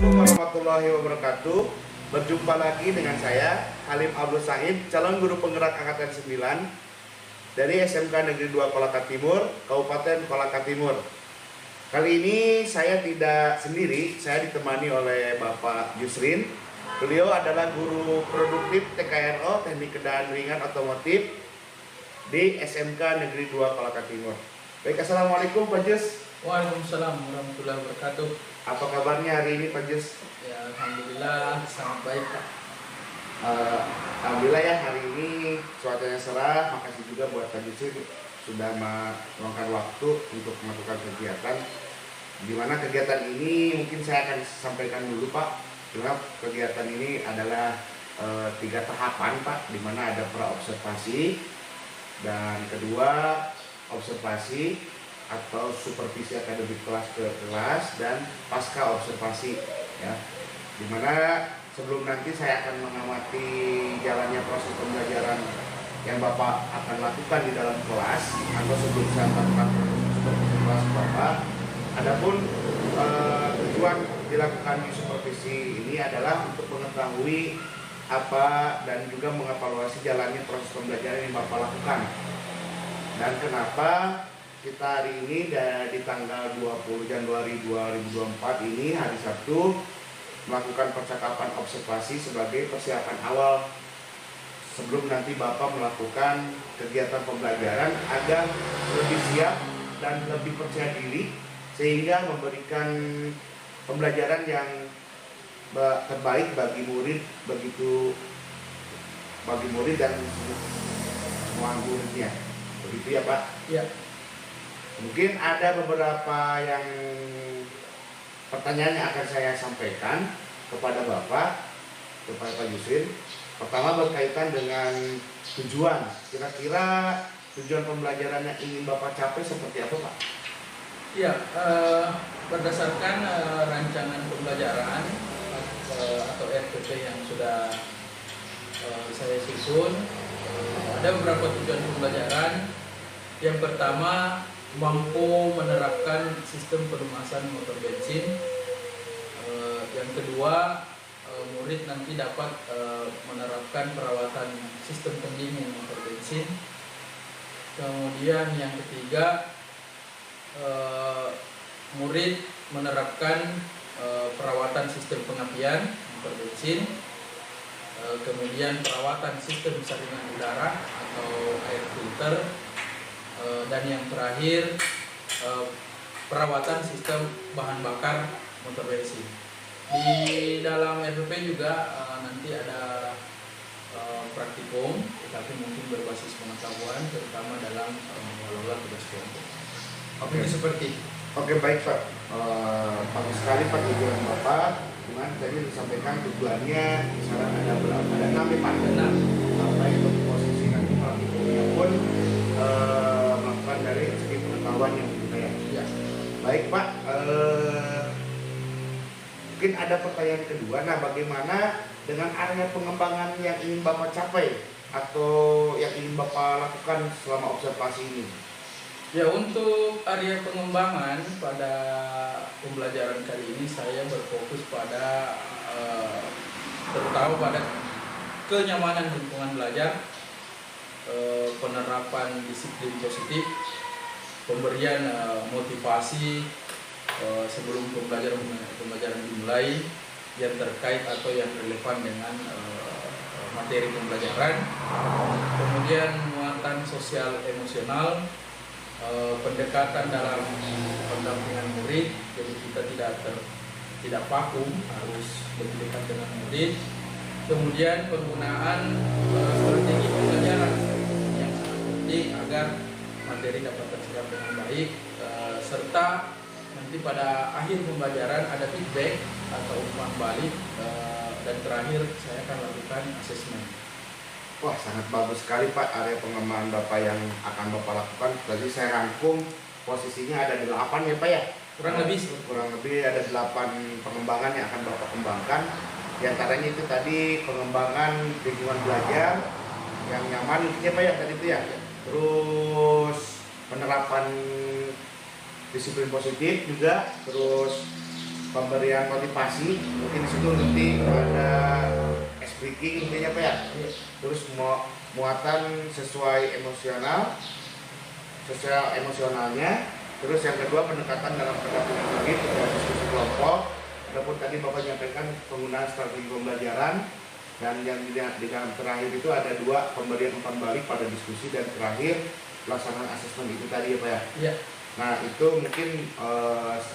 warahmatullahi wabarakatuh. Berjumpa lagi dengan saya Halim Abdul Said, calon guru penggerak angkatan 9 dari SMK Negeri 2 Kolaka Timur, Kabupaten Kolaka Timur. Kali ini saya tidak sendiri, saya ditemani oleh Bapak Yusrin. Beliau adalah guru produktif TKNO, Teknik Kendaraan Ringan Otomotif di SMK Negeri 2 Kolaka Timur. Baik, assalamualaikum Pak Jus. Waalaikumsalam warahmatullahi wabarakatuh. Apa kabarnya hari ini Pak Jus? Ya, alhamdulillah sangat baik Pak. Alhamdulillah ya, hari ini cuacanya cerah. Makasih juga buat Pak Yusrin sudah meluangkan waktu untuk melakukan kegiatan. Di mana kegiatan ini mungkin saya akan sampaikan dulu Pak. Karena kegiatan ini adalah 3 tahapan Pak, di mana ada pra-observasi dan kedua observasi atau supervisi akademik kelas ke kelas dan pasca observasi ya. Dimana sebelum nanti saya akan mengamati jalannya proses pembelajaran yang Bapak akan lakukan di dalam kelas atau sebelum saya melakukan supervisi kelas Bapak. Adapun tujuan dilakukan di supervisi ini adalah untuk mengetahui apa dan juga mengevaluasi jalannya proses pembelajaran yang Bapak lakukan. Dan kenapa kita hari ini di tanggal 20 Januari 2024 ini hari Sabtu melakukan percakapan observasi sebagai persiapan awal sebelum nanti Bapak melakukan kegiatan pembelajaran agar lebih siap dan lebih percaya diri sehingga memberikan pembelajaran yang terbaik bagi murid dan semua muridnya. Begitu ya Pak? Ya. Mungkin ada beberapa yang pertanyaan yang akan saya sampaikan kepada Bapak, kepada Pak Yusrin. Pertama berkaitan dengan tujuan. Kira-kira tujuan pembelajaran yang ingin Bapak capai seperti apa Pak? Ya, berdasarkan rancangan pembelajaran atau RPP yang sudah saya susun, ada beberapa tujuan pembelajaran. Yang pertama, mampu menerapkan sistem pelunasan motor bensin. Yang kedua, murid nanti dapat menerapkan perawatan sistem pendingin motor bensin. Kemudian yang ketiga, murid menerapkan perawatan sistem pengapian motor bensin. Kemudian perawatan sistem saringan udara atau air filter. Dan yang terakhir, perawatan sistem bahan bakar motor bensin. Di dalam RPP juga nanti ada praktikum, tetapi mungkin berbasis pengetahuan, terutama dalam mengelola tugas kelompok. Oke. Ini seperti. Oke, baik Pak. Bagus sekali Pak tujuan Bapak. Cuman tadi disampaikan tujuannya, misalnya ada berapa? Ada 6 ya Pak. Benar. Sampai untuk posisi nanti praktikumnya pun melakukan dari segi pengetahuan yang berbeda ya. Ya. Baik Pak, mungkin ada pertanyaan kedua. Nah, bagaimana dengan area pengembangan yang ingin Bapak capai atau yang ingin Bapak lakukan selama observasi ini? Ya, untuk area pengembangan pada pembelajaran kali ini saya berfokus pada terutama pada kenyamanan lingkungan belajar, penerapan disiplin positif, pemberian motivasi sebelum pembelajaran dimulai yang terkait atau yang relevan dengan materi pembelajaran, kemudian muatan sosial emosional, pendekatan dalam pendampingan murid, jadi kita tidak vakum, harus lebih dekat dengan murid. Kemudian penggunaan strategi pembelajaran yang sangat penting agar materi dapat terserap dengan baik, serta nanti pada akhir pembelajaran ada feedback atau umpan balik, dan terakhir saya akan lakukan asesmen. Wah, sangat bagus sekali Pak area pengembangan Bapak yang akan Bapak lakukan. Tadi saya rangkum posisinya ada 8 ya Pak ya? Kurang lebih ada 8 pengembangan yang akan Bapak kembangkan. Di antaranya itu tadi pengembangan lingkungan belajar, yang nyaman ya Pak ya tadi itu ya. Terus penerapan disiplin positif juga, terus pemberian motivasi, mungkin di situ nanti ada ice breaking intinya Pak ya. Terus muatan sesuai emosionalnya. Terus yang kedua pendekatan dalam pendampingan murid, diskusi kelompok. Adapun tadi Bapak menyampaikan penggunaan strategi pembelajaran, dan yang di dalam terakhir itu ada 2 pemberian umpan balik pada diskusi, dan terakhir pelaksanaan asesmen itu tadi ya Pak ya. Iya. Nah itu mungkin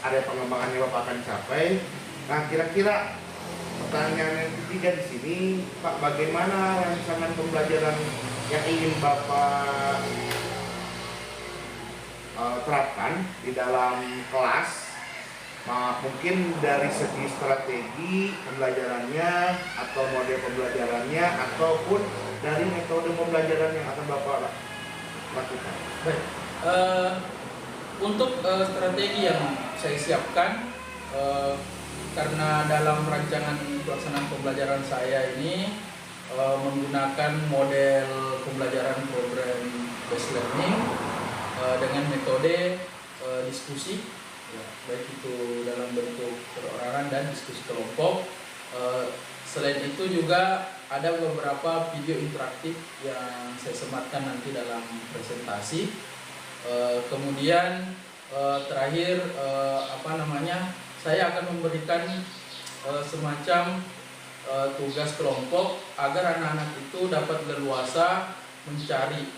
ada pengembangan yang Bapak akan capai. Nah kira-kira pertanyaan yang ketiga di sini Pak, bagaimana rancangan pembelajaran yang ingin Bapak terapkan di dalam kelas? Mungkin dari segi strategi pembelajarannya atau model pembelajarannya ataupun dari metode pembelajaran yang akan Bapak lakukan. Baik. Untuk strategi yang saya siapkan, karena dalam rancangan pelaksanaan pembelajaran saya ini menggunakan model pembelajaran program based learning dengan metode diskusi, ya, baik itu dalam bentuk perorangan dan diskusi kelompok. Selain itu juga ada beberapa video interaktif yang saya sematkan nanti dalam presentasi. Kemudian terakhir saya akan memberikan semacam tugas kelompok agar anak-anak itu dapat leluasa mencari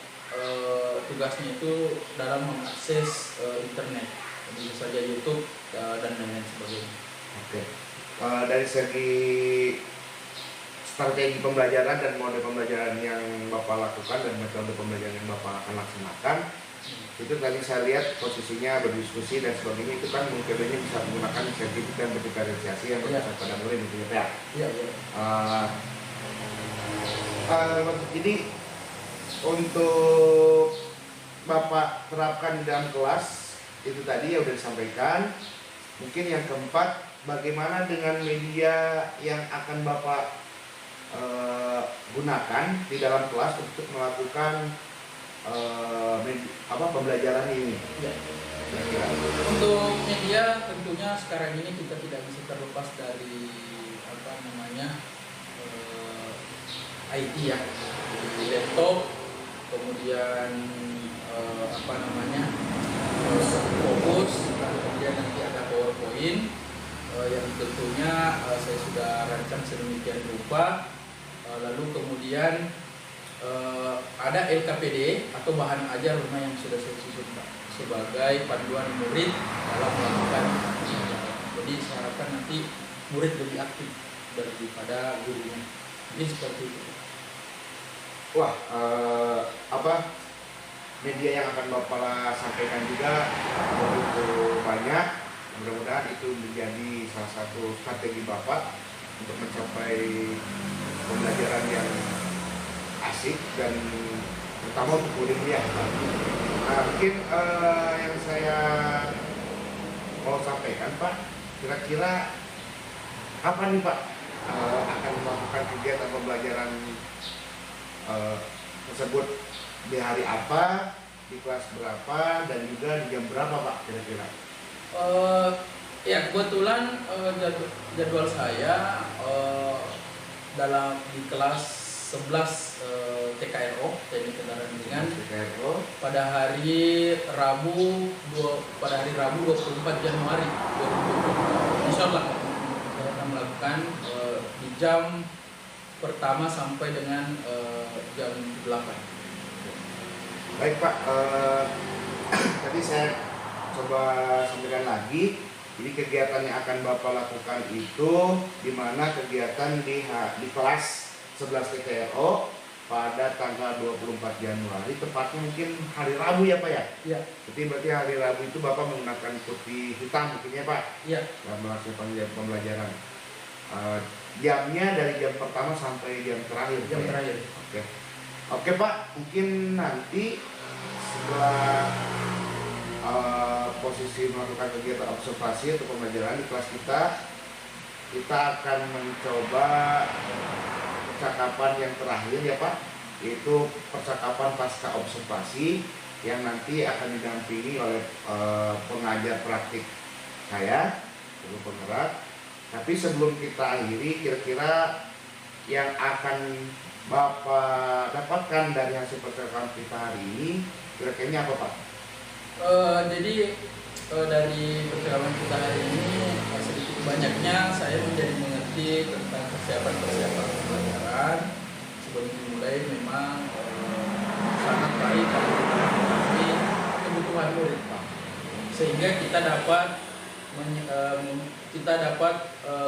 tugasnya itu dalam mengakses internet, bisa saja YouTube dan lain-lain sebagainya. Oke. Dari segi strategi pembelajaran dan mode pembelajaran yang Bapak lakukan dan metode pembelajaran yang Bapak akan laksanakan, itu tadi saya lihat posisinya berdiskusi dan sebagainya, itu kan metodenya bisa menggunakan sertifikat dan berdiferensiasi yang berpusat pada murid gitu ya. Iya. Jadi untuk Bapak terapkan di dalam kelas itu tadi ya udah disampaikan. Mungkin yang keempat, bagaimana dengan media yang akan Bapak gunakan di dalam kelas untuk melakukan pembelajaran ini? Ya. Untuk media tentunya sekarang ini kita tidak bisa terlepas dari IT ya, di laptop, kemudian fokus, kemudian nanti ada PowerPoint yang tentunya saya sudah rancang sedemikian rupa. Lalu kemudian ada LKPD atau bahan ajar rumah yang sudah saya susun sebagai panduan murid dalam melakukan pembelajaran. Jadi saya harapkan nanti murid lebih aktif daripada gurunya. Ini seperti itu. Wah, media yang akan Bapak sampaikan juga begitu banyak. Mudah-mudahan itu menjadi salah satu strategi Bapak untuk mencapai pembelajaran yang asik dan terutama untuk muridnya. Nah, mungkin yang saya mau sampaikan Pak, kira-kira kapan nih Pak akan melakukan kegiatan pembelajaran tersebut, di hari apa, di kelas berapa, dan juga di jam berapa Pak kira-kira? Ya kebetulan jadwal saya di kelas 11 TKRO, Teknik Kendaraan Ringan, pada hari Rabu 24 Januari 2020. Insya Allah saya akan melakukan di jam pertama sampai dengan jam 8. Baik Pak, tadi saya coba sampaikan lagi. Jadi kegiatan yang akan Bapak lakukan itu di mana kegiatan di kelas 11 TKRO pada tanggal 24 Januari, tepatnya mungkin hari Rabu ya Pak ya? Iya. Jadi berarti hari Rabu itu Bapak menggunakan putih hitam mungkin ya Pak? Iya. Dalam melaksanakan pembelajaran. Jamnya dari jam pertama sampai jam terakhir. Jam terakhir. Oke Pak, mungkin nanti setelah posisi melakukan kegiatan observasi atau pembelajaran di kelas kita akan mencoba percakapan yang terakhir ya Pak, yaitu percakapan pasca observasi yang nanti akan didampingi oleh pengajar praktik saya, guru penggerak. Tapi sebelum kita akhiri, kira-kira yang akan Bapak dapatkan dari hasil percakapan kita hari ini, kira-kira apa Pak? Jadi dari perjalanan kita hari ini sedikit banyaknya saya menjadi mengerti tentang persiapan pembelajaran. Sebelum dimulai memang sangat baik kalau kita memahami kebutuhan murid Pak, sehingga kita dapat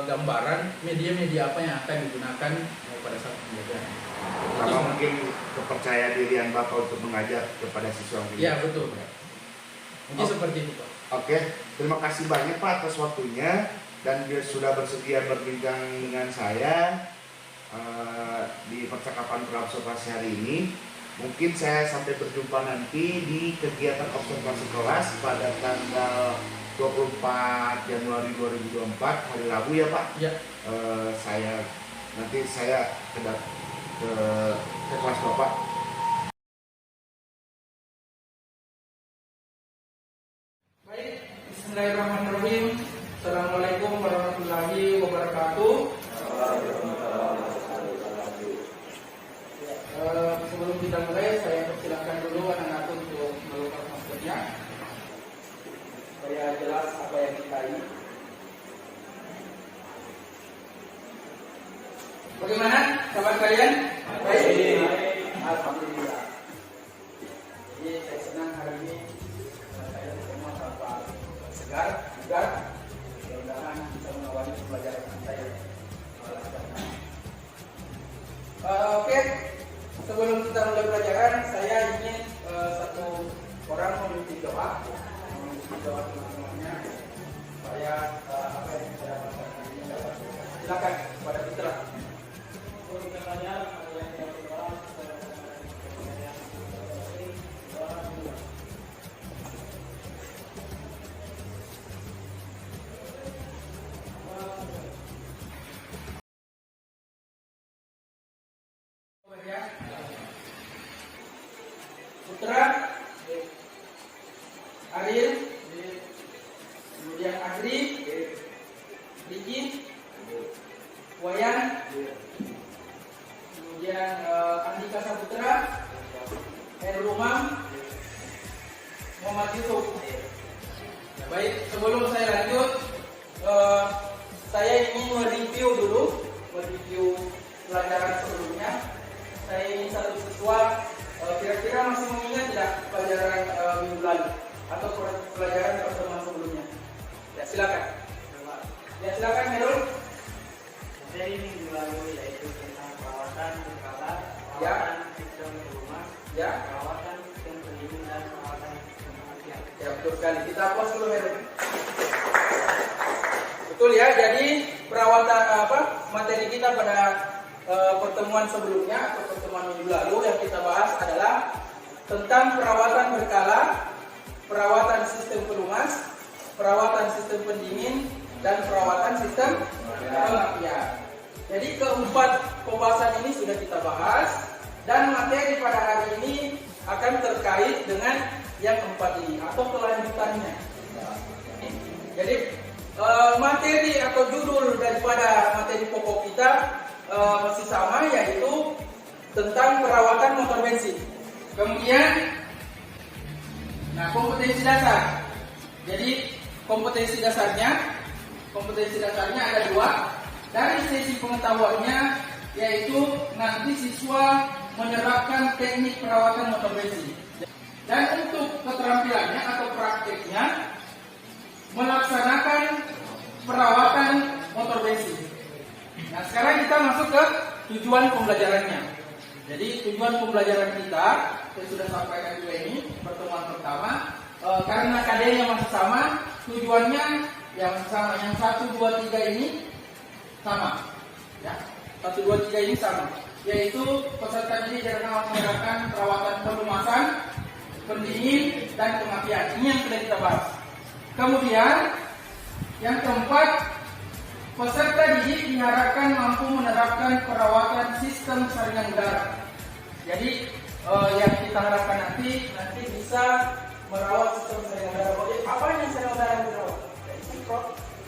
gambaran media-media apa yang akan digunakan pada saat pembelajaran. Sama mungkin kepercayaan dirian Bapak untuk mengajar kepada siswa. Ya betul. Mungkin seperti itu Pak. Oke, terima kasih banyak Pak atas waktunya dan dia sudah bersedia berbincang dengan saya di percakapan observasi hari ini. Mungkin saya sampai berjumpa nanti di kegiatan observasi kelas pada tanggal 24 Januari 2024 hari Rabu ya Pak. Ya. Saya ke kelas Bapak. Baik, bismillahirrahmanirrahim. Assalamualaikum warahmatullahi wabarakatuh. Sebelum kita mulai, saya persilakan dulu anak-anak untuk melepas maskernya supaya jelas apa yang kita ini. Bagaimana kabar kalian? Baik. Alhamdulillah. Jadi saya senang hari ini saya semua tanpa segar. Mudah-mudahan bisa mengawali pembelajaran saya. Oke. Sebelum kita mulai pelajaran, saya ingin satu orang memimpin doa teman-temannya supaya apa yang kita dapatkan hari ini dapat. Silakan kepada Putra. Putra, Ariel, kemudian Adri, Riki, Wayan, kemudian Andika Saputra, Heru Umam, Muhammad Yusuf. Ya, baik, sebelum saya lanjut, saya ingin mereview pelajaran sebelumnya. Saya ingin satu siswa kira-kira masih mengingat tidak pelajaran minggu lalu atau pelajaran pertemuan sebelumnya? Ya silakan. Ya silakan Herul. Materi minggu lalu yaitu tentang perawatan berkala, Ya. perawatan sistem rumah, Ya. perawatan sistem pendingin dan perawatan sistem pengasihan. Ya betul sekali. Kita pause dulu Herul. Betul ya. Jadi perawatan materi kita pada pertemuan sebelumnya atau pertemuan minggu lalu yang kita bahas adalah tentang perawatan berkala, perawatan sistem pelumas, perawatan sistem pendingin, dan perawatan sistem pengasihan. Jadi keempat pembahasan ini sudah kita bahas dan materi pada hari ini akan terkait dengan yang keempat ini atau kelanjutannya. Jadi materi atau judul daripada materi pokok kita masih sama, yaitu tentang perawatan motor bensin. Kemudian, kompetensi dasar. Jadi kompetensi dasarnya ada dua. Dari sisi pengetahuannya, yaitu nanti siswa menerapkan teknik perawatan motor bensin. Dan untuk keterampilannya atau prakteknya, melaksanakan perawatan motor bensin. Nah, sekarang kita masuk ke tujuan pembelajarannya. Jadi tujuan pembelajaran kita, saya sudah sampaikan juga ini pertemuan pertama. Karena KD-nya masih sama, tujuannya yang sama, yang 1, 2, 3 ini sama. Ya, 1, 2, 3 ini sama. Yaitu peserta didik dalam mengadakan perawatan pelumasan, pendingin, dan pengasihan. Ini yang sudah kita bahas. Kemudian yang keempat, peserta didik diharapkan mampu menerapkan perawatan sistem saringan udara. Jadi yang kita harapkan nanti bisa merawat sistem saringan udara. Apa yang saringan udara dirawat?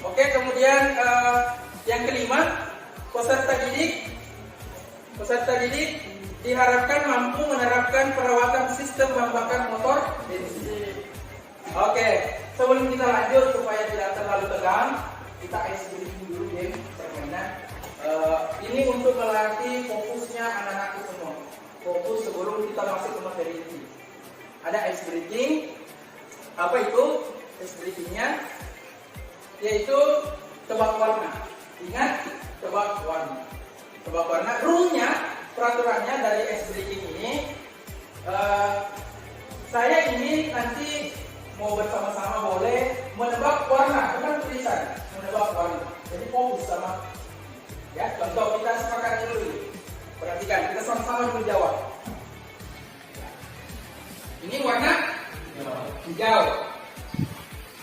Oke, kemudian yang kelima, peserta didik diharapkan mampu menerapkan perawatan sistem bahan bakar motor bensin. Oke, sebelum kita lanjut supaya tidak terlalu tegang, kita ice breaking dulu game permainan. Ini untuk melatih fokusnya anak-anak semua. Fokus sebelum kita masuk ke materi inti. Ada ice breaking. Apa itu ice breakingnya? Yaitu tebak warna. Ingat, tebak warna. Tebak warna. Rule-nya, peraturannya dari ice breaking ini, saya ingin nanti mau bersama-sama boleh menebak warna, bukan tulisan, menebak warna. Jadi fokus sama. Ya, contoh kita sepakat dulu. Perhatikan, kita sama-sama dulu jawab. Ini warna hijau.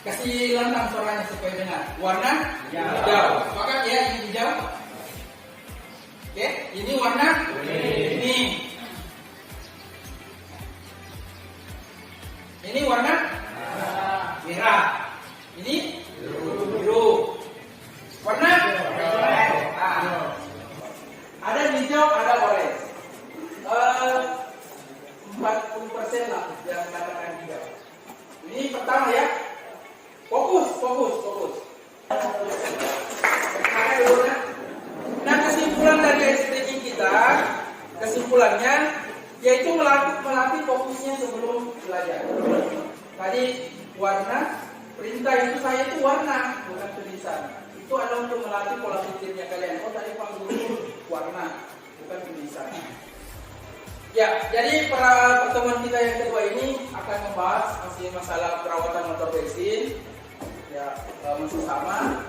Kasih lantang suaranya supaya dengar. Warna hijau. Sepakat ya, ini hijau. Oke, ini warna kuning. Ini warna merah. Ini biru. Warna ada hijau, ada orange. 40% lah yang katakan hijau. Ini pertama ya. Fokus. Nah, kesimpulan dari ice breaking kita, kesimpulannya yaitu melatih fokusnya sebelum belajar. Tadi warna, perintah itu saya itu warna, bukan tulisan. Itu adalah untuk melatih pola pikirnya kalian. Oh, tadi Pak Guru warna, bukan tulisan. Ya, jadi pertemuan kita yang kedua ini akan membahas masih masalah perawatan motor bensin. Ya, masih sama.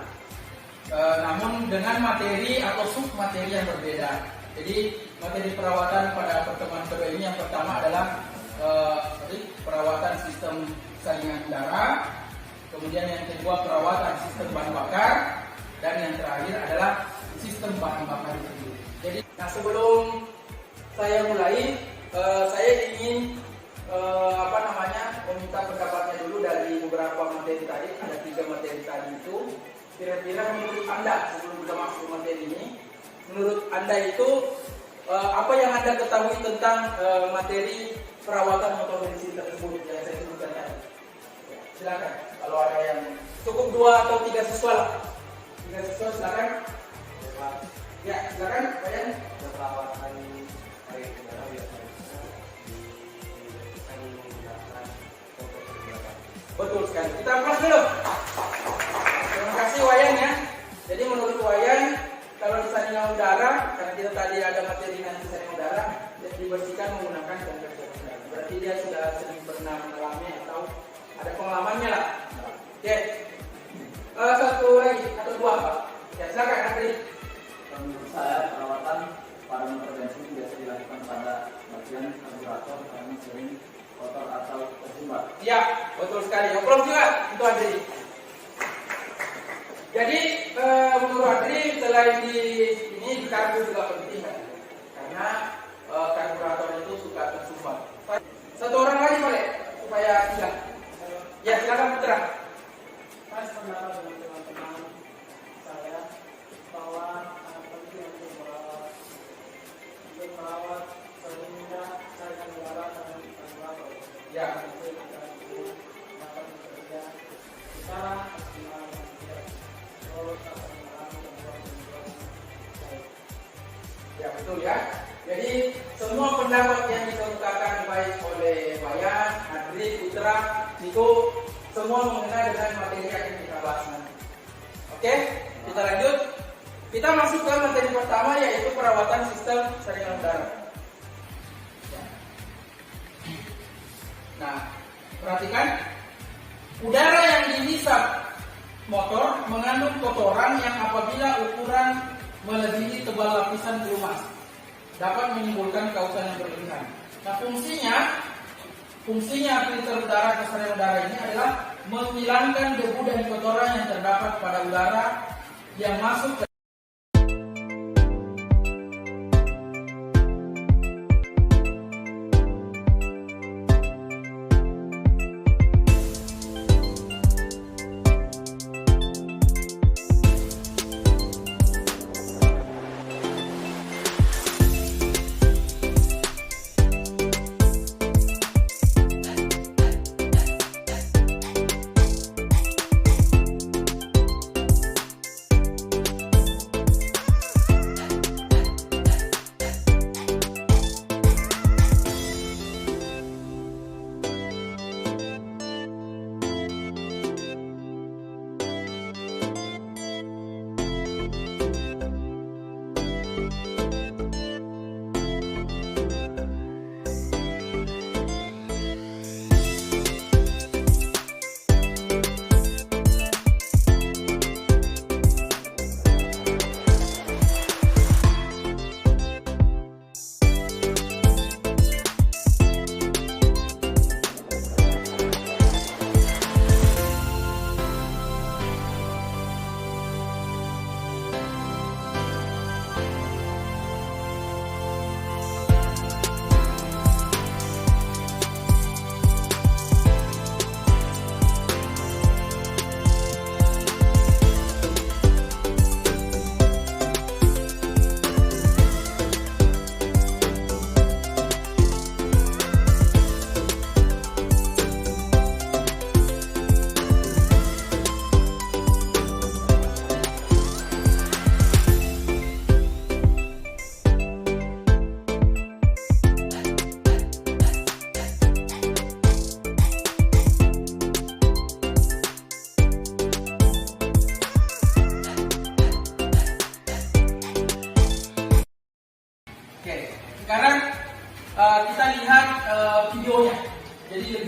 Namun dengan materi atau sub materi yang berbeda. Jadi materi perawatan pada pertemuan kedua ini yang pertama adalah perawatan sistem saringan udara, kemudian yang kedua perawatan sistem bahan bakar, dan yang terakhir adalah sistem bahan bakar itu sendiri. Jadi, nah sebelum saya mulai, saya ingin meminta pendapatnya dulu dari beberapa materi tadi. Ada 3 materi tadi itu. Kira-kira menurut Anda sebelum kita masuk ke materi ini, menurut Anda itu apa yang Anda ketahui tentang materi perawatan motor bensin tersebut yang saya sebutkan tadi? Ya, silakan. Kalau ada yang cukup 2 atau 3 siswa lah. 3 siswa silakan. Ya, silakan. Kalian Perawatan air udara biasanya menggunakan motor udara. betul sekali. Kita kelas dulu. Terima kasih Wayan ya. Jadi menurut Wayan, kalau di saringan udara, karena kita tadi ada materi nanti saringan udara, dibersihkan menggunakan saringan udara. Berarti dia sudah sering pernah mengalami atau ada pengalamannya lah. Oke. Satu lagi atau 2 Pak. Ya silakan Andri. Menurut saya perawatan pada motor bensin biasa dilakukan pada bagian karburator karena sering kotor atau tersumbat. Iya, betul sekali. Obrol juga untuk Andri. Jadi menurut Andri selain di karbu juga penting kan? Karena karburator itu suka tersumbat. Satu orang lagi boleh supaya tidak. Ya silakan Putra. Saya sependapat dengan teman-teman saya bahwa penting untuk merawat sehingga saringan udara dan karburator. Ya. Itu akan dapat bekerja secara optimal dan tidak terus akan mengalami gangguan baik. Ya betul ya. Jadi semua pendapat yang dikemukakan baik oleh Wayan, Andri, Putra itu semua mengenai dengan materi yang kita bahas nanti. Oke, kita lanjut. Kita masuk ke materi pertama yaitu perawatan sistem saringan udara. Nah, perhatikan udara yang dihisap motor mengandung kotoran yang apabila ukuran melebihi tebal lapisan pelumas dapat menimbulkan kausan yang berlebihan. Nah, fungsinya filter udara ke saringan udara ini adalah menghilangkan debu dan kotoran yang terdapat pada udara yang masuk ke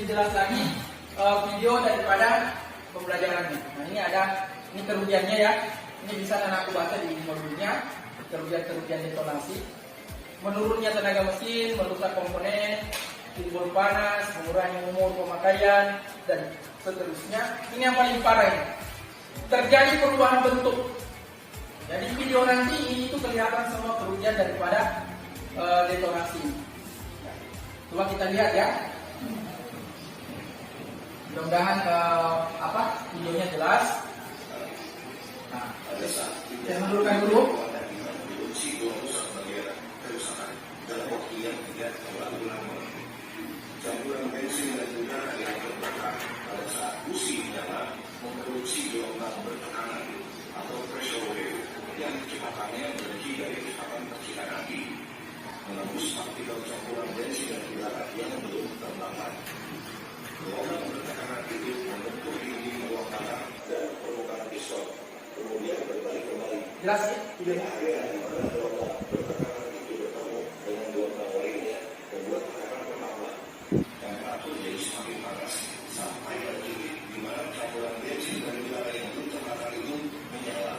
jelas lagi video daripada pembelajarannya. Nah ini kerugiannya ya. Ini bisa aku baca di modulnya, kerugian detonasi. Menurunnya tenaga mesin, merusak komponen, timbul panas, mengurangi umur pemakaian, dan seterusnya. Ini yang paling parah ini. Terjadi perubahan bentuk. Jadi video nanti ini tuh kelihatan semua kerugian daripada detonasi. Coba kita lihat ya. Mudah-mudahan videonya jelas. Nah, saya mundurkan dulu. Dalam waktu yang tidak terlalu lama, campuran bensin dan udara yang terbakar pada saat busi menyala memproduksi gelombang bertekanan atau pressure wave yang kecepatannya berlebih dari kecepatan percikan api, menembus partikel campuran bensin dan udara yang belum terbakar. Gelombang bertekanan itu membentuk dinding ruang tanah dan permukaan pistol, kemudian berbalik kembali. Jelas ya? Tidak. Dengan gelombang lainnya membuat tekanan bertambah. Temperatur jadi semakin panas sampai pada titik di mana campuran bensin dan udara yang belum terbakar itu menyala.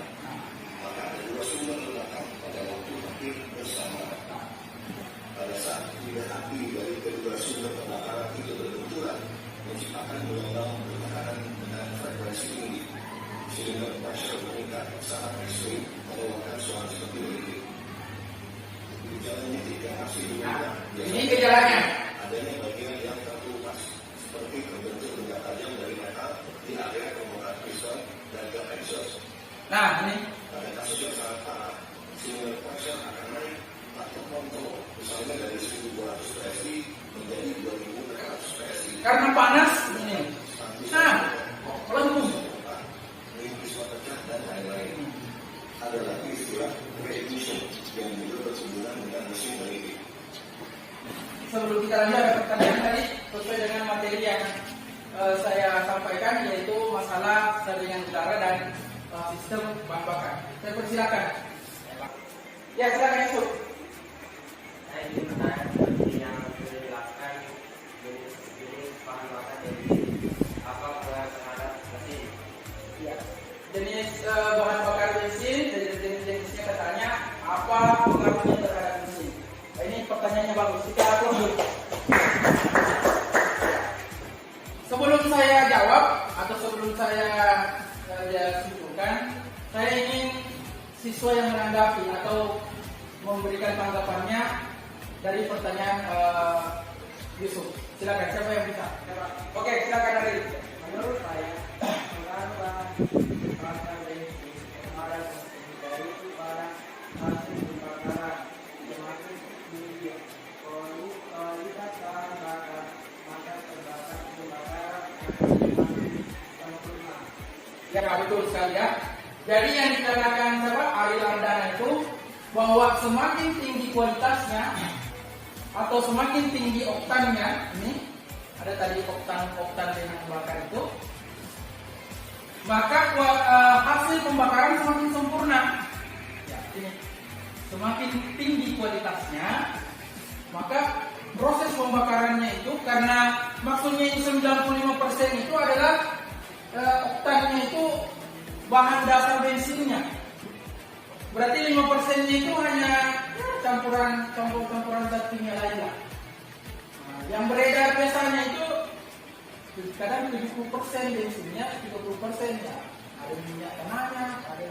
Maka ada dua sumber ledakan pada waktu hampir bersamaan. Pada saat tiga api dari kedua sumber kebakaran itu berbenturan, menciptakan gelombang bertekanan dengan frekuensi tinggi, sehingga pressure meningkat saat ekstrim mengeluarkan suara seperti berikut. Ini gejalanya. Adanya bagian yang terkelupas seperti terbentuk benda tajam dari metal di area permukaan piston dan gap exhaust. Nah, ini pada kasus yang sangat parah, sinyal pressure akan naik tak terkontrol, misalnya dari 1200 PSI menjadi 2400 PSI. Karena panas ini. Nah, melengkung. Piston pecah dan lain-lain. Ada lagi istilah reignition yang juga bersinggungan dengan mesin berhenti. Sebelum kita lanjut ada pertanyaan tadi sesuai dengan materi yang saya sampaikan, yaitu masalah saringan udara dan sistem bahan bakar. Saya persilakan. Ya, silakan Yusuf. Saya ingin bertanya seperti yang sudah dijelaskan jenis bahan bakar dari apa terhadap mesin. Ya, jenis bahan bakar bensin, jenis-jenisnya katanya apa pengaruhnya terhadap mesin. Nah, ini pertanyaannya bagus. Kita atur dulu. Sebelum saya jawab atau sebelum saya simpulkan, saya ingin siswa yang menanggapi atau memberikan tanggapannya dari pertanyaan Yusuf. Silakan, siapa yang bisa? Oke, silakan dari. Menurut saya, pengaruh bakar bensin kemarin dari para hasil pembakaran semakin tinggi. Kualitas bahan bakar maka terbakar pembakaran semakin sempurna. Ya, betul sekali ya. Jadi yang dikatakan Ari Lardana itu bahwa semakin tinggi kualitasnya atau semakin tinggi oktannya, ini ada tadi oktan dengan bakar itu, maka hasil pembakaran semakin sempurna. Ya, ini semakin tinggi kualitasnya, maka proses pembakarannya itu, karena maksudnya 95% itu adalah oktannya itu bahan dasar bensinnya. Berarti 5%-nya itu hanya campuran zat kimia lain lah. Nah, yang beredar biasanya itu kadang 70% bensinnya, 30% ya. Ada minyak tanahnya, ada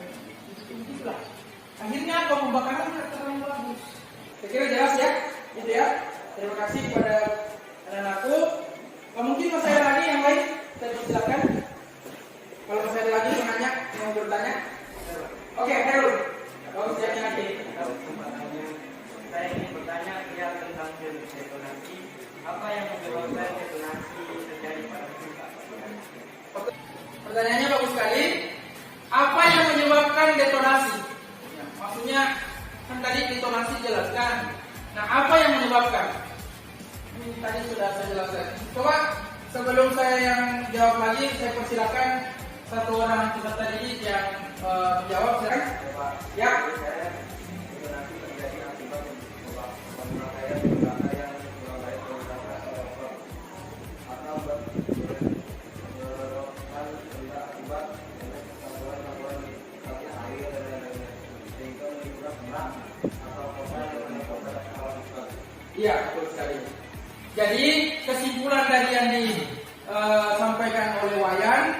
itu lah. Akhirnya apa, pembakaran tidak terlalu bagus. Saya kira jelas ya, gitu ya. Terima kasih kepada anak-anakku. Mungkin masih ada lagi yang lain, saya persilakan. Kalau masih ada lagi penanya yang mau bertanya, oke, Herul. Kalau siapnya nanti. Saya ingin bertanya tentang detonasi. Apa yang menyebabkan detonasi terjadi pada kita? Pertanyaannya bagus sekali. Apa yang menyebabkan detonasi? Ya, maksudnya kan tadi detonasi jelaskan. Nah, apa yang menyebabkan? Ini tadi sudah saya jelaskan. Coba sebelum saya yang jawab lagi, saya persilakan satu orang peserta didik yang menjawab, silakan. Ya. Detonasi terjadi akibat pemakaian udara yang atau Ya, betul sekali. Jadi kesimpulan dari yang disampaikan oleh Wayan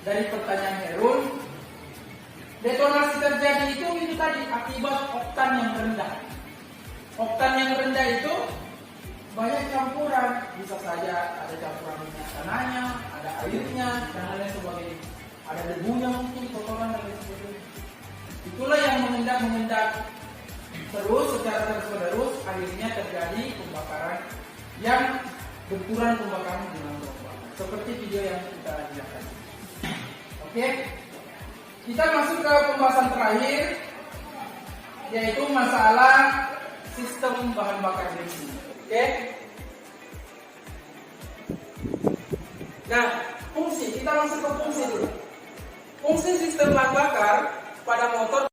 dari pertanyaan Herul, detonasi terjadi itu tadi akibat oktan yang rendah. Oktan yang rendah itu banyak campuran, bisa saja ada campuran minyak tanahnya, ada airnya, dan lain sebagainya. Ada debunya mungkin, kotoran dan lain sebagainya. Itulah yang mengendap terus secara terus-menerus, akhirnya terjadi pembakaran yang benturan pembakaran dengan logam. Seperti video yang kita lihat. Oke, kita masuk ke pembahasan terakhir, yaitu masalah sistem bahan bakar bensin. Oke. Nah, fungsi, kita masuk ke fungsi dulu. Fungsi sistem bahan bakar pada motor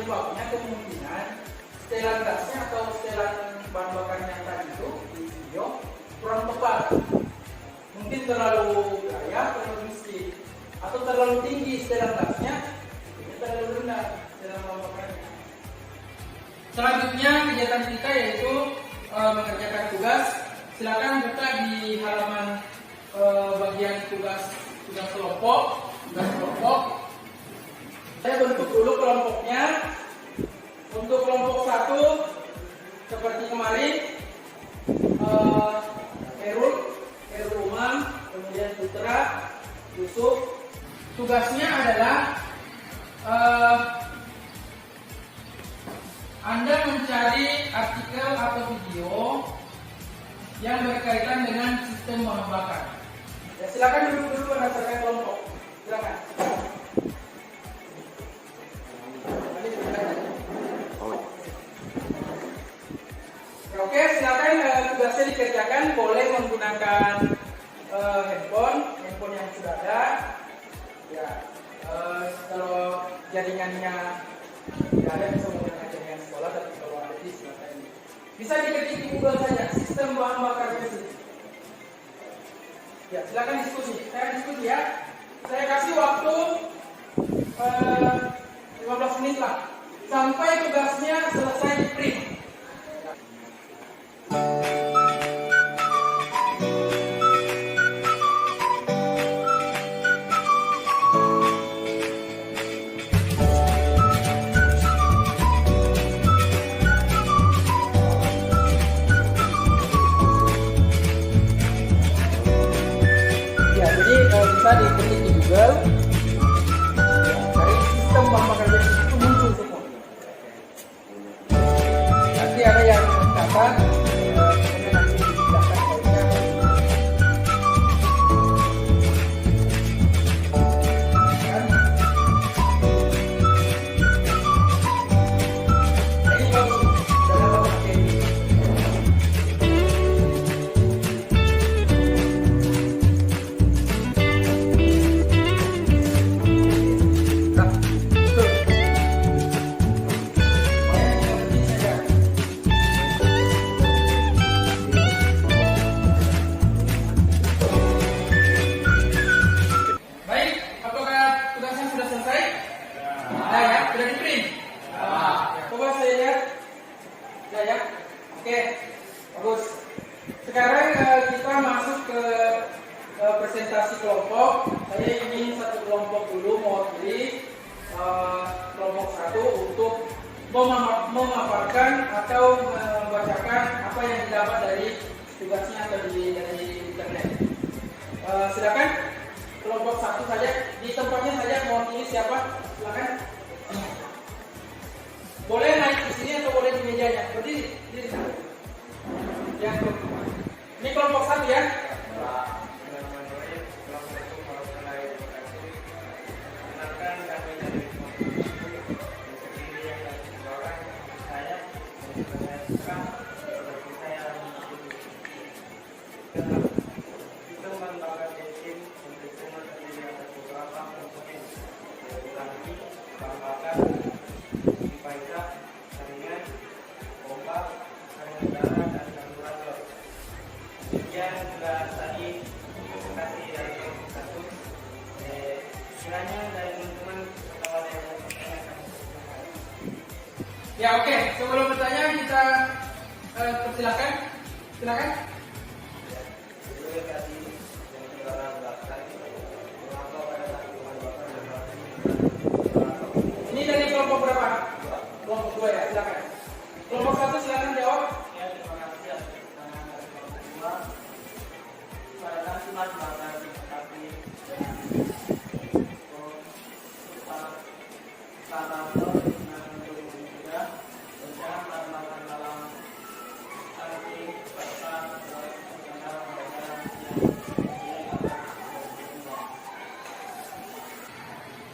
penyebabnya kemungkinan setelan gasnya atau setelan bahan bakarnya yang tadi itu di video kurang tepat, mungkin terlalu kaya, terlalu miskin, atau terlalu tinggi setelan gasnya, ini terlalu rendah setelan bahan bakarnya. Selanjutnya kegiatan kita yaitu mengerjakan tugas. Silakan buka di halaman bagian tugas kelompok. Saya bentuk dulu kelompoknya. Untuk kelompok 1 seperti kemarin, Herul Umam, kemudian Putra, Yusuf. Tugasnya adalah Anda mencari artikel atau video yang berkaitan dengan sistem bahan bakar. Ya, silakan duduk berdasarkan kelompok. Silakan. Oke, silakan tugasnya dikerjakan. Boleh menggunakan handphone yang sudah ada. Ya, kalau jaringannya tidak ada bisa menggunakan jaringan sekolah, tapi kalau ada silakan. Bisa diketik di Google saja, sistem bahan bakar bensin. Ya, silakan diskusi. Saya diskusi ya. Saya kasih waktu 15 menit lah sampai tugasnya selesai di print. Bisa diketik di Google, dari sistem bahan bakar bensin itu muncul semua. Nanti ada yang mencatat, kemudian nanti dipindahkan filenya. Nah, ini bagus dalam materi. memaparkan atau membacakan apa yang didapat dari tugasnya atau dari internet. Silakan kelompok 1 saja, di tempatnya saja mewakili siapa? Silakan. Boleh naik di sini atau boleh di mejanya? Berdiri, diri. Yang ini kelompok 1 ya. Ya oke, sebelum bertanya kita persilakan. Silakan. Ini dari kelompok berapa? Kelompok 2 ya, silakan. Kelompok 1 silakan jawab. Ya, terima kasih atas pertanyaan dari kelompok 2. Pada nasihat bahkan tapi dengan kata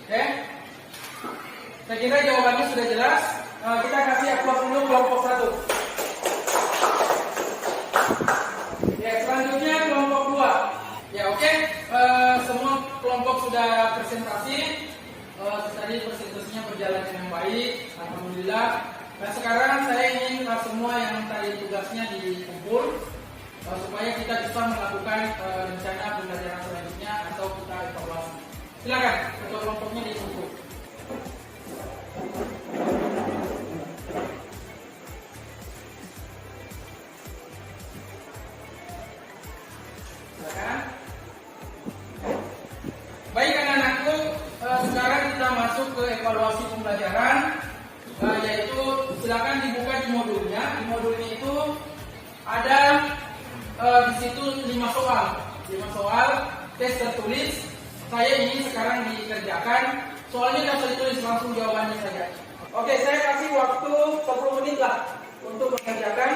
Oke, saya kira jawabannya sudah jelas. Kita kasih aplaus dulu kelompok 1. Ya, selanjutnya kelompok 2. Ya oke, semua kelompok sudah presentasi. Tadi presentasinya berjalan dengan baik, alhamdulillah. Nah sekarang saya ingin semua yang tadi tugasnya dikumpul supaya kita bisa melakukan rencana pembelajaran selanjutnya atau kita evaluasi. Silakan, ketua kelompoknya dikumpul. Silakan. Baik anak-anakku, sekarang kita masuk ke evaluasi pembelajaran, yaitu silakan dibuka di modulnya. Di modulnya itu ada di situ 5 soal, 5 soal tes tertulis. Saya ingin sekarang dikerjakan. Soalnya tidak usah ditulis, langsung jawabannya saja. Oke, saya kasih waktu 10 menit lah untuk mengerjakan.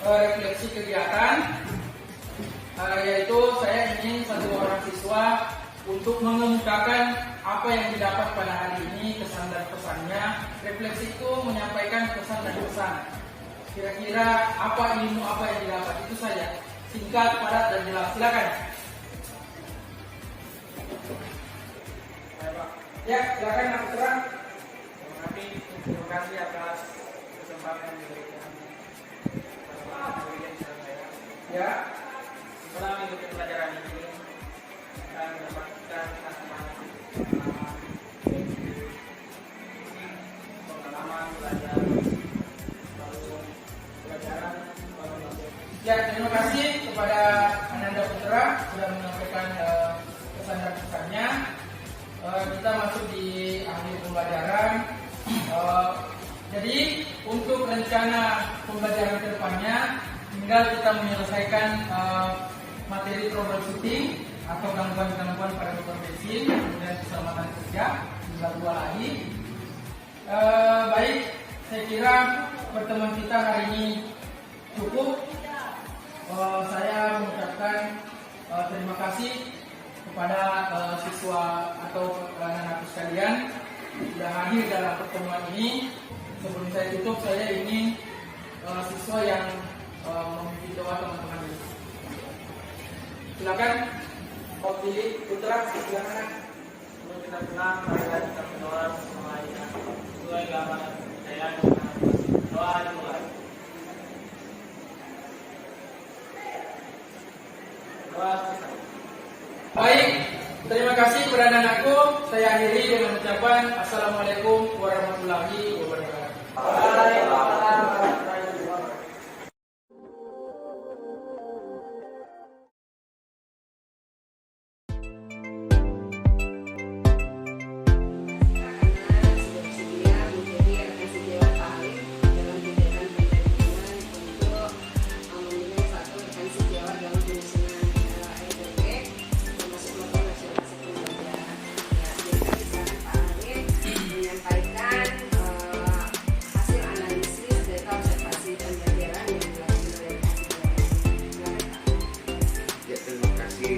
refleksi kegiatan, yaitu saya ingin satu orang siswa untuk mengemukakan apa yang didapat pada hari ini, kesan dan pesannya. Refleksi itu menyampaikan kesan dan pesan. Kira-kira apa ilmu apa yang didapat, itu saja. Singkat, padat, dan jelas. Silakan. Ya, silakan Mas Terang. Terima kasih atas kesempatan yang diberikan. Ya. Setelah mengikuti pelajaran ini, akan mendapatkan Ya, terima kasih kepada Ananda Putra sudah menyampaikan pesan dan pesannya. Kita masuk di akhir pembelajaran. Jadi untuk rencana pembelajaran ke depannya tinggal kita menyelesaikan materi troubleshooting atau gangguan-gangguan pada motor bensin, kemudian keselamatan kerja, tinggal 2 lagi. Baik, saya kira pertemuan kita hari ini cukup. Saya mengucapkan terima kasih kepada siswa atau anak-anak sekalian sudah hadir dalam pertemuan ini. Sebelum saya tutup, saya ingin siswa yang memimpin doa teman-teman ini. Silakan, Pak Billy Putra, silakan. Sebelum kita pulang, marilah kita berdoa semuanya. Sesuai agama saya doa dimulai. Doa selesai. Baik, terima kasih kepada anak-anakku. Saya akhiri dengan ucapan Assalamualaikum warahmatullahi wabarakatuh. Waalaikumsalam warahmatullahi wabarakatuh. Bersedia menjadi rekan sejawat paling dalam kegiatan pendidikan untuk memilih satu rekan sejawat dalam penyusunan RDP termasuk melakukan nasionalisasi pembelajaran. Ya, jadi sekarang Pak Arif menyampaikan hasil analisis data observasi pembelajaran yang dilakukan oleh rekan sejawat. Silakan Pak. Ya, terima kasih.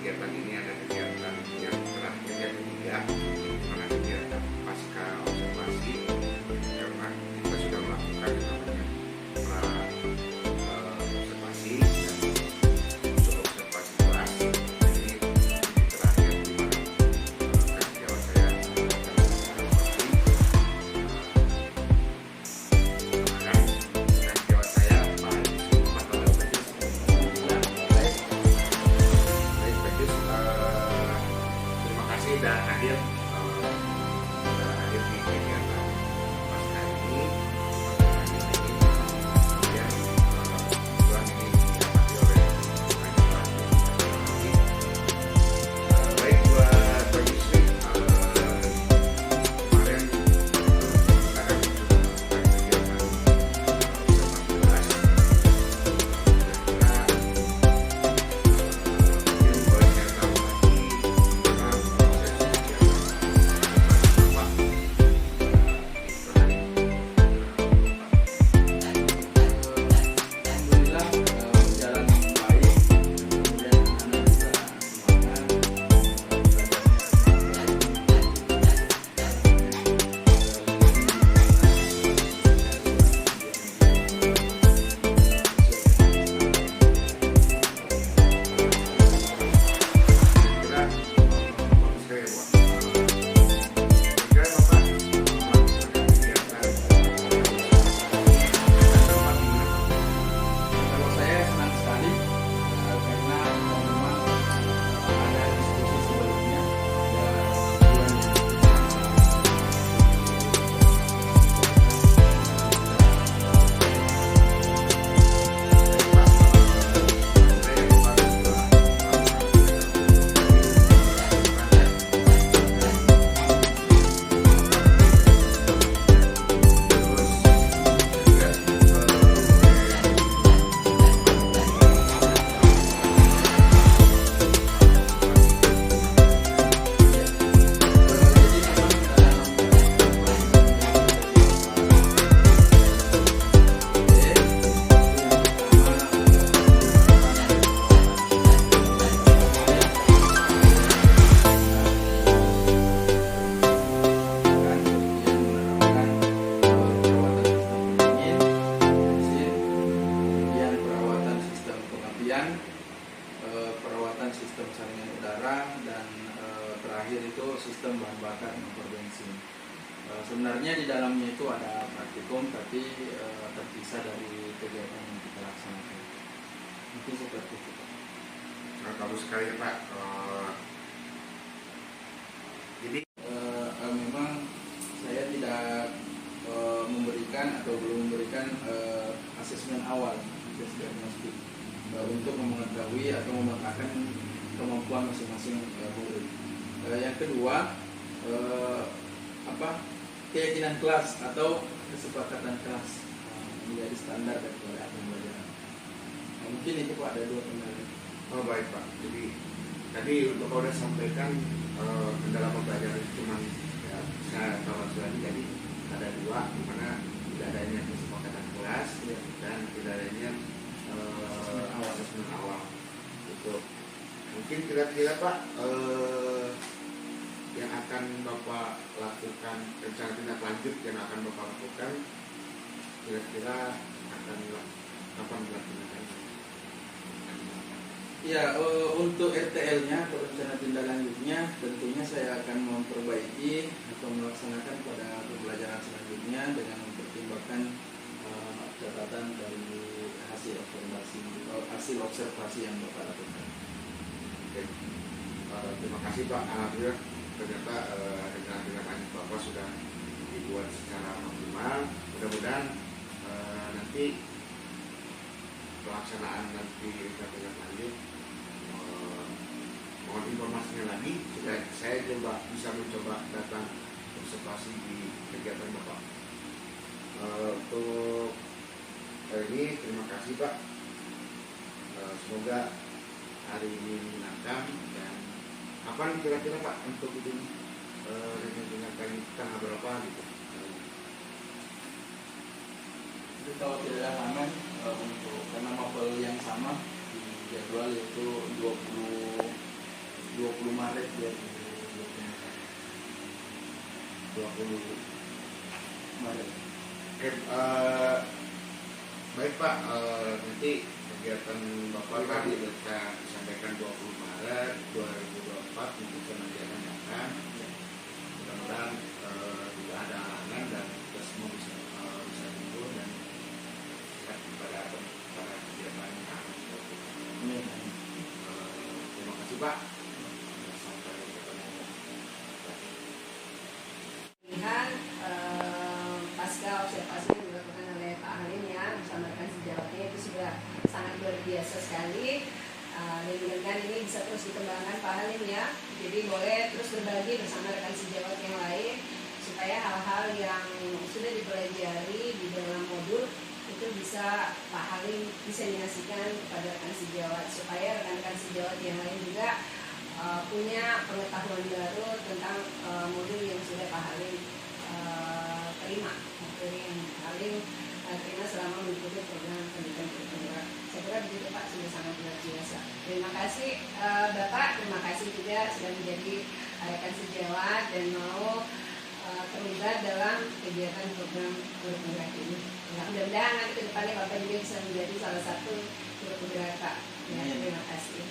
Kegiatan ini ada kegiatan yang terakhir yang ketiga, mana kegiatan pasca observasi, karena kita sudah melakukan namanya observasi dan untuk observasi kelas ini terakhir di mana sejawat saya sejawat saya Pak terima kasih sudah hadir di kegiatan pasca ini. Kemudian tuan ini didapati oleh baik buat Pak Yusri kemarin kita akan melakukan kegiatan observasi kelas. Alhamdulillah berjalan dengan baik. Kemudian anak-anak juga semangat Kalau saya senang sekali karena memang ada diskusi sebelumnya perawatan sistem pengapaian, perawatan sistem saringan udara, dan terakhir itu sistem bahan bakar motor bensin. Sebenarnya di dalamnya itu ada praktikum, tapi terpisah dari kegiatan yang kita laksanakan. Mungkin seperti itu. bagus sekali ya Pak. Jadi Memang saya tidak memberikan atau belum memberikan asesmen awal tes diagnostik untuk mengetahui atau memetakan kemampuan masing-masing murid. Yang kedua, keyakinan kelas atau kesepakatan kelas menjadi standar daripada pembelajaran. Mungkin itu Pak, ada 2 kendala. oh baik Pak. Jadi tadi untuk kau udah sampaikan kendala pembelajaran itu cuma ya, saya tahu lagi, jadi ada 2, di mana tidak adanya kesepakatan kelas dan tidak adanya asesmen awal. Itu mungkin kira-kira Pak yang akan Bapak lakukan, rencana tindak lanjut yang akan Bapak lakukan kira-kira akan kapan dilaksanakan? Ya, untuk RTL-nya atau rencana tindak lanjutnya tentunya saya akan memperbaiki atau melaksanakan pada pembelajaran selanjutnya dengan mempertimbangkan catatan dari hasil observasi yang Bapak lakukan. Oke. Terima kasih Pak. Alhamdulillah ternyata rencana tindak lanjut Bapak sudah dibuat secara maksimal. Mudah-mudahan nanti pelaksanaan nanti rencana tindak lanjut mohon informasinya lagi supaya saya bisa mencoba datang observasi di kegiatan Bapak. Untuk hari ini terima kasih Pak. Semoga hari ini menyenangkan. Dan kapan kira-kira Pak untuk itu rencana tanggal berapa gitu? Itu kalau tidak lama untuk karena mapel yang sama di jadwal yaitu 20 Maret 2020. 20 Maret. Oke, baik Pak, nanti kegiatan Bapak tadi kita disampaikan 20 Maret 2024 untuk nanti akan datang. Mudah-mudahan tidak ada halangan dan kita semua bisa timbul dan lihat pada kegiatan yang akan kita lakukan. Terima kasih Pak. Sampai ketemu lagi. Pilihan pasca observasi yang dilakukan oleh Pak Halim ya bersama rekan sejawatnya itu sudah sangat luar biasa sekali. Dan mudah-mudahan ini bisa terus dikembangkan Pak Halim ya. Jadi boleh terus berbagi bersama rekan sejawat yang lain supaya hal-hal yang sudah dipelajari di dalam modul itu bisa Pak Halim diseminasikan kepada rekan sejawat supaya rekan-rekan sejawat yang lain juga punya pengetahuan baru tentang modul yang sudah Pak Halim terima, materi yang Pak Halim terima selama mengikuti program pendidikan bergerak. Saya kira begitu Pak, sudah sangat luar biasa. Terima kasih Bapak, terima kasih juga sudah menjadi rekan sejawat dan mau terlibat dalam kegiatan program bergerak ini. Ya, mudah-mudahan nanti ke depannya Bapak juga bisa menjadi salah satu guru penggerak Pak. Ya, terima kasih.